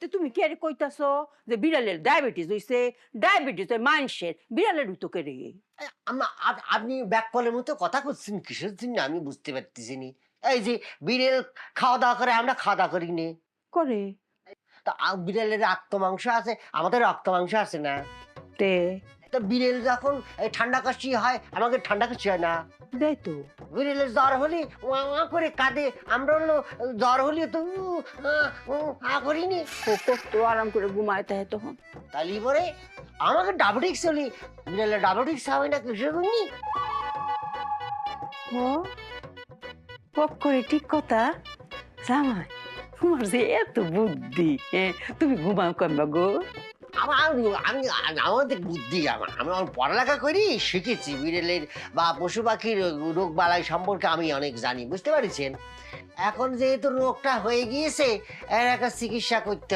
তো তুমি কি আর কইতাছ যে বিড়ালের ডায়াবেটিস হইছে? ডায়াবেটিস হয় মানুষের, বিড়ালের হইতো কে রে? আপনি ব্যাককলের মতো কথা করছেন কিসের জন্য আমি বুঝতে পারতেছি নি। এই যে বিড়াল খাওয়া দাওয়া করে, আমরা খাওয়া দাওয়া করি নে। করে তা বিড়ালের রক্ত মাংস আছে, আমাদের রক্ত মাংস আছে না? তে তা বিড়াল যখন এই ঠান্ডা কাশি হয়, আমাদের ঠান্ডা কাশি হয় না? দেয় তো। বিড়ালের জ্বর হলে ওয়া ওয়া করে কাঁদে, আমরা হলো জ্বর হলে তো করিনি। ও কত আরাম করে ঘুমায় তাহে তখন। তাহলে পরে আমাকে ডায়াবেটিক্স হলে বিড়ালের ডায়াবেটিক্স হবে না কিসের জন্য? ও পক করে ঠিক কথা। জামাই তোমার যে এত বুদ্ধি, হ্যাঁ তুমি ঘুমাও কেমবা গো? আমার আমি আমাদের বুদ্ধি, আমি আমার পড়ালেখা করি, শিখেছি বিড়ালের বা পশু পাখির রোগ বালাই সম্পর্কে আমি অনেক জানি, বুঝতে পারছেন? এখন যেহেতু রোগটা হয়ে গিয়েছে, এর একটা চিকিৎসা করতে হবে।